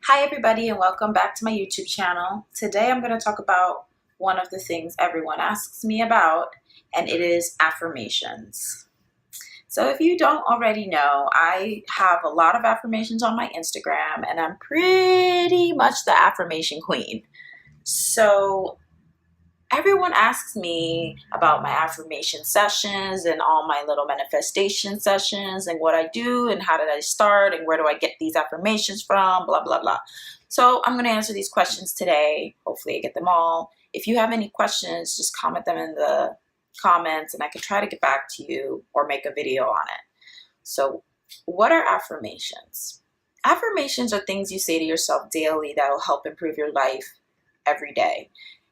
Hi everybody and welcome back to my YouTube channel. Today I'm going to talk about one of the things everyone asks me about, and it is affirmations. So if you don't already know, I have a lot of affirmations on my Instagram and I'm pretty much the affirmation queen. So everyone asks me about my affirmation sessions and all my little manifestation sessions and what I do and how did I start and where do I get these affirmations from, blah, blah, blah. So I'm going to answer these questions today. Hopefully I get them all. If you have any questions, just comment them in the comments and I can try to get back to you or make a video on it. So what are affirmations? Affirmations are things you say to yourself daily that will help improve your life every day.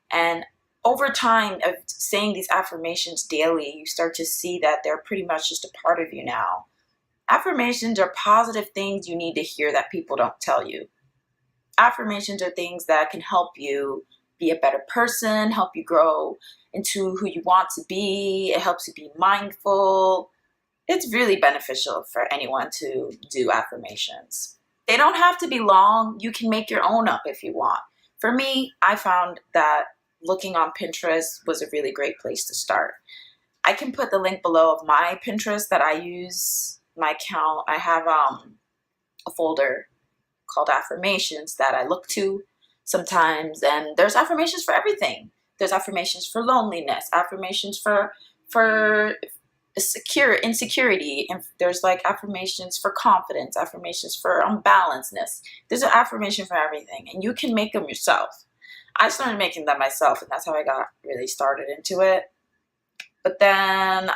And over time of saying these affirmations daily, you start to see that they're pretty much just a part of you now. Affirmations are positive things you need to hear that people don't tell you. Affirmations are things that can help you be a better person, help you grow into who you want to be. It helps you be mindful. It's really beneficial for anyone to do affirmations. They don't have to be long. You can make your own up if you want. For me, I found that looking on Pinterest was a really great place to start. I can put the link below of my Pinterest that I use, my account. I have a folder called Affirmations that I look to sometimes, and there's affirmations for everything. There's affirmations for loneliness, affirmations for insecurity, and there's like affirmations for confidence, affirmations for unbalancedness. There's an affirmation for everything, and you can make them yourself. I started making them myself, and that's how I got really started into it. But then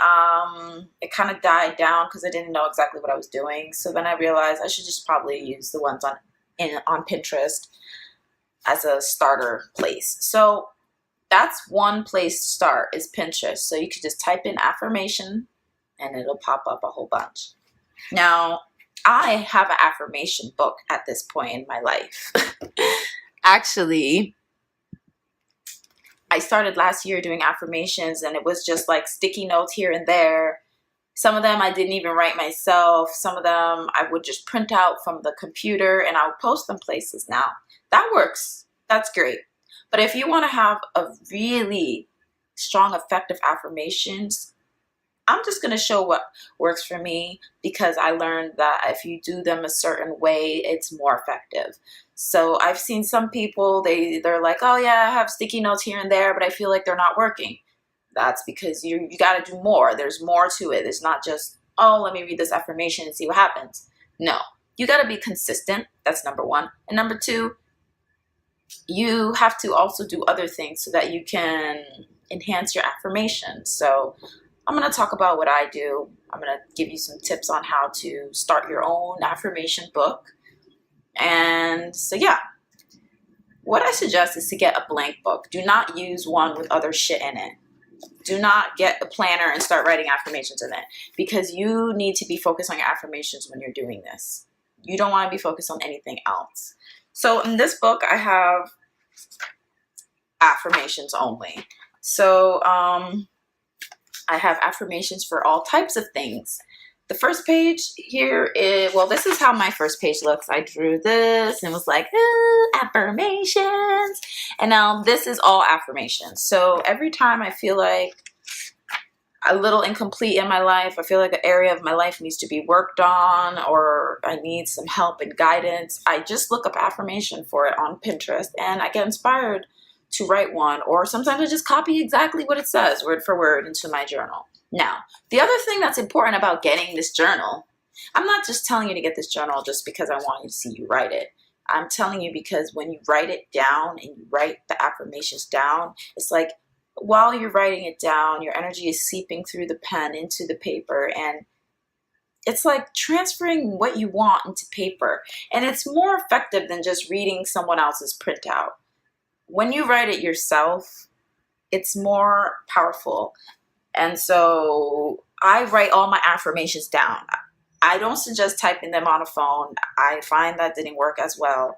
it kind of died down because I didn't know exactly what I was doing. So then I realized I should just probably use the ones on Pinterest as a starter place. So that's one place to start, is Pinterest. So you could just type in affirmation and it'll pop up a whole bunch. Now, I have an affirmation book at this point in my life. Actually, I started last year doing affirmations, and it was just like sticky notes here and there. Some of them I didn't even write myself. Some of them I would just print out from the computer and I'll post them places now. That works. That's great. But if you want to have a really strong, effective affirmations, I'm just going to show what works for me, because I learned that if you do them a certain way, it's more effective. So I've seen some people, they're like, oh yeah, I have sticky notes here and there, but I feel like they're not working. That's because you got to do more. There's more to it. It's not just, oh, let me read this affirmation and see what happens. No, you got to be consistent. That's number one. And number two, you have to also do other things so that you can enhance your affirmation. So I'm going to talk about what I do. I'm going to give you some tips on how to start your own affirmation book. And so, yeah, what I suggest is to get a blank book. Do not use one with other shit in it. Do not get a planner and start writing affirmations in it, because you need to be focused on your affirmations when you're doing this. You don't want to be focused on anything else. So in this book, I have affirmations only. So I have affirmations for all types of things. The first page here is, well, this is how my first page looks. I drew this and was like, affirmations. And now this is all affirmations. So every time I feel like a little incomplete in my life, I feel like an area of my life needs to be worked on, or I need some help and guidance, I just look up affirmation for it on Pinterest and I get inspired to write one, or sometimes I just copy exactly what it says, word for word, into my journal. Now, the other thing that's important about getting this journal, I'm not just telling you to get this journal just because I want you to see you write it. I'm telling you because when you write it down and you write the affirmations down, it's like while you're writing it down, your energy is seeping through the pen into the paper, and it's like transferring what you want into paper. And it's more effective than just reading someone else's printout. When you write it yourself, it's more powerful. And so I write all my affirmations down. I don't suggest typing them on a phone. I find that didn't work as well.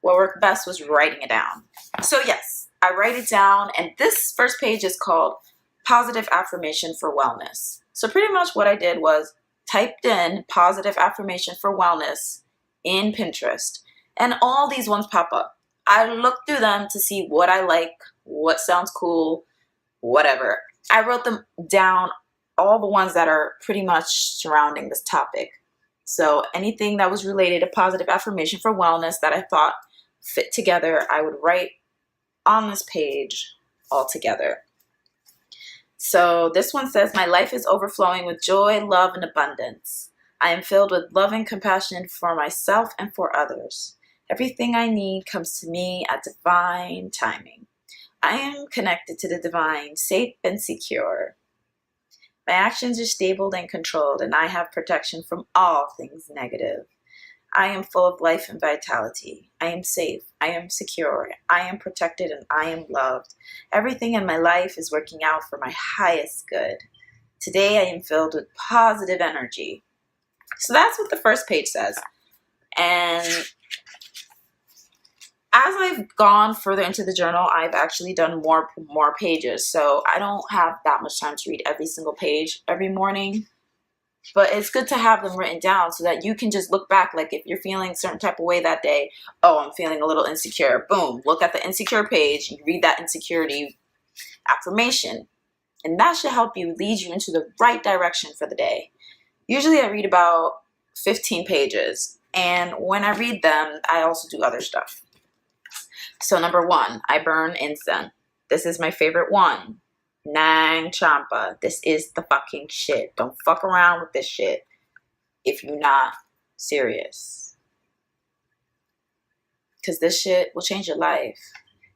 What worked best was writing it down. So yes, I write it down, and this first page is called Positive Affirmation for Wellness. So pretty much what I did was typed in positive affirmation for wellness in Pinterest. And all these ones pop up. I look through them to see what I like, what sounds cool, whatever. I wrote them down, all the ones that are pretty much surrounding this topic. So anything that was related to positive affirmation for wellness that I thought fit together, I would write on this page all together. So this one says, my life is overflowing with joy, love, and abundance. I am filled with love and compassion for myself and for others. Everything I need comes to me at divine timing. I am connected to the divine, safe and secure. My actions are stable and controlled, and I have protection from all things negative. I am full of life and vitality. I am safe. I am secure. I am protected, and I am loved. Everything in my life is working out for my highest good. Today I am filled with positive energy. So that's what the first page says. And as I've gone further into the journal, I've actually done more pages. So I don't have that much time to read every single page every morning. But it's good to have them written down so that you can just look back. Like if you're feeling a certain type of way that day, oh, I'm feeling a little insecure. Boom, look at the insecure page. You read that insecurity affirmation. And that should help you, lead you into the right direction for the day. Usually I read about 15 pages. And when I read them, I also do other stuff. So number 1, I burn incense. This is my favorite one. Nag Champa. This is the fucking shit. Don't fuck around with this shit if you're not serious. Because this shit will change your life.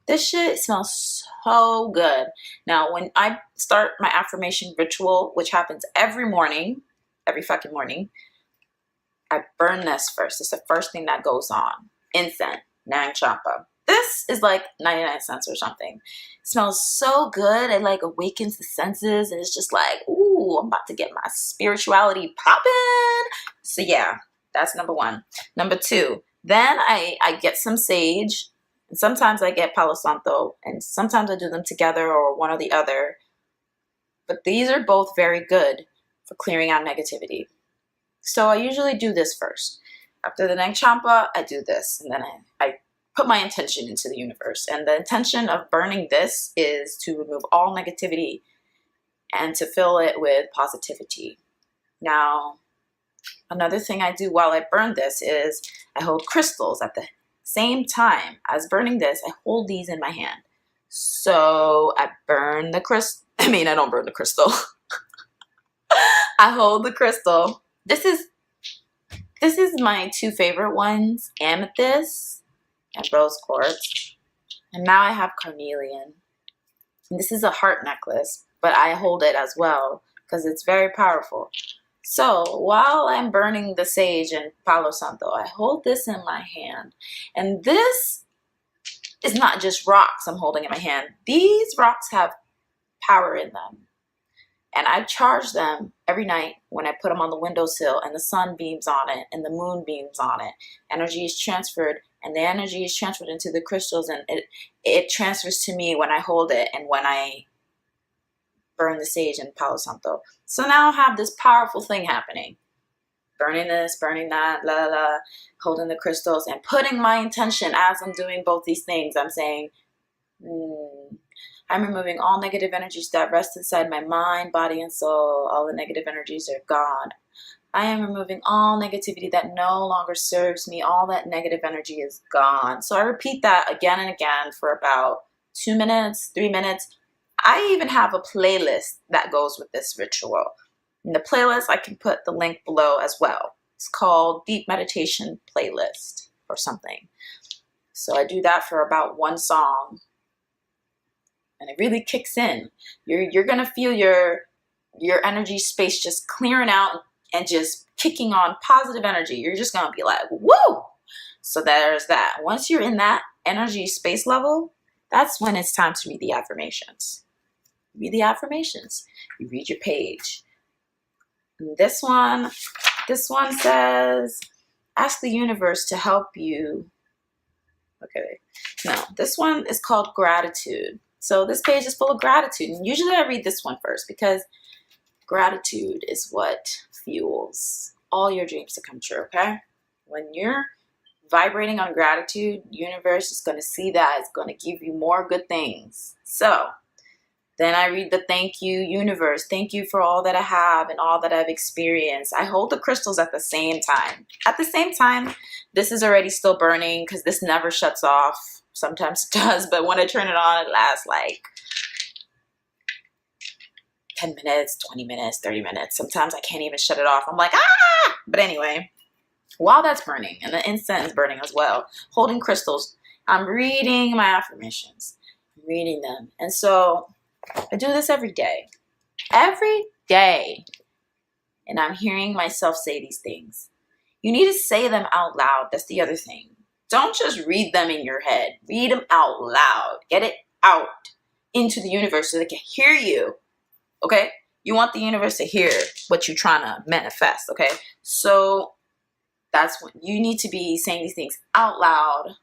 This shit smells so good. Now, when I start my affirmation ritual, which happens every morning, every fucking morning, I burn this first. It's the first thing that goes on. Incense. Nag Champa. This is like 99 cents or something. It smells so good. It like awakens the senses. And it's just like, ooh, I'm about to get my spirituality popping. So yeah, that's number 1. Number 2, then I get some sage. And sometimes I get Palo Santo. And sometimes I do them together or one or the other. But these are both very good for clearing out negativity. So I usually do this first. After the Nag Champa, I do this. And then I put my intention into the universe. And the intention of burning this is to remove all negativity and to fill it with positivity. Now, another thing I do while I burn this is I hold crystals at the same time as burning this. I hold these in my hand. So I burn the crystal. I don't burn the crystal. I hold the crystal. This is my 2 favorite ones, amethyst and rose quartz. And now I have carnelian. And this is a heart necklace, but I hold it as well because it's very powerful. So while I'm burning the sage and Palo Santo, I hold this in my hand. And this is not just rocks I'm holding in my hand. These rocks have power in them. And I charge them every night when I put them on the windowsill and the sun beams on it and the moon beams on it. Energy is transferred, and the energy is transferred into the crystals, and it transfers to me when I hold it and when I burn the sage and Palo Santo. So now I have this powerful thing happening. Burning this, burning that, la la, holding the crystals and putting my intention as I'm doing both these things. I'm saying, I'm removing all negative energies that rest inside my mind, body, and soul. All the negative energies are gone. I am removing all negativity that no longer serves me. All that negative energy is gone. So I repeat that again and again for about 2 minutes, 3 minutes. I even have a playlist that goes with this ritual. In the playlist, I can put the link below as well. It's called Deep Meditation Playlist or something. So I do that for about 1 song. And it really kicks in. You're gonna feel your energy space just clearing out and just kicking on positive energy. You're just gonna be like, woo! So there's that. Once you're in that energy space level, that's when it's time to read the affirmations. Read the affirmations. You read your page. And this one says, ask the universe to help you. Okay, no, this one is called gratitude. So this page is full of gratitude. And usually I read this one first because gratitude is what fuels all your dreams to come true, okay? When you're vibrating on gratitude, universe is going to see that. It's going to give you more good things. So then I read the thank you, universe. Thank you for all that I have and all that I've experienced. I hold the crystals at the same time. At the same time, this is already still burning because this never shuts off. Sometimes it does, but when I turn it on, it lasts like 10 minutes, 20 minutes, 30 minutes. Sometimes I can't even shut it off. I'm like, ah! But anyway, while that's burning and the incense is burning as well, holding crystals, I'm reading my affirmations. I'm reading them. And so I do this every day. Every day. And I'm hearing myself say these things. You need to say them out loud. That's the other thing. Don't just read them in your head. Read them out loud. Get it out into the universe so they can hear you. Okay? You want the universe to hear what you're trying to manifest. Okay? So that's when you need to be saying these things out loud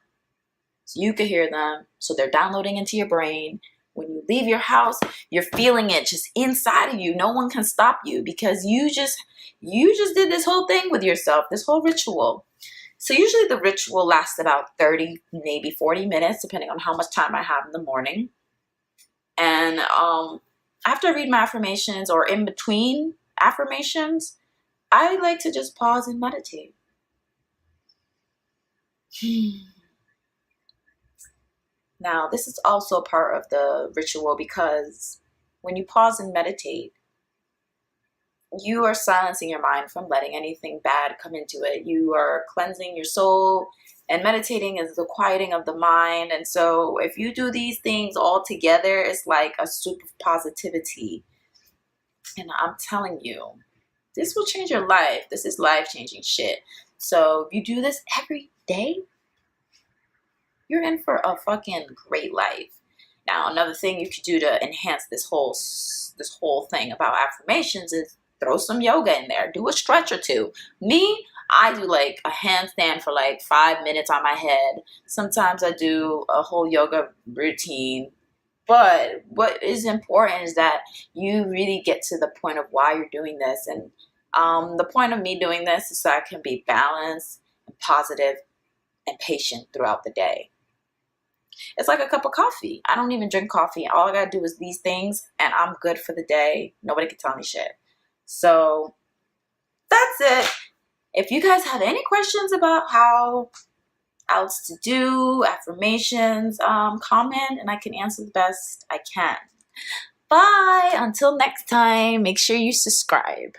so you can hear them. So they're downloading into your brain. When you leave your house, you're feeling it just inside of you. No one can stop you because you just did this whole thing with yourself, this whole ritual. So usually the ritual lasts about 30, maybe 40 minutes, depending on how much time I have in the morning. And after I read my affirmations or in between affirmations, I like to just pause and meditate. Now, this is also part of the ritual because when you pause and meditate, you are silencing your mind from letting anything bad come into it. You are cleansing your soul, and meditating is the quieting of the mind. And so if you do these things all together, it's like a soup of positivity. And I'm telling you, this will change your life. This is life-changing shit. So if you do this every day, you're in for a fucking great life. Now, another thing you could do to enhance this whole thing about affirmations is throw some yoga in there. Do a stretch or two. Me, I do like a handstand for like 5 minutes on my head. Sometimes I do a whole yoga routine. But what is important is that you really get to the point of why you're doing this. And the point of me doing this is so I can be balanced and positive and patient throughout the day. It's like a cup of coffee. I don't even drink coffee. All I gotta do is these things and I'm good for the day. Nobody can tell me shit. So that's it. If you guys have any questions about how else to do affirmations, comment and I can answer the best I can. Bye. Until next time, make sure you subscribe.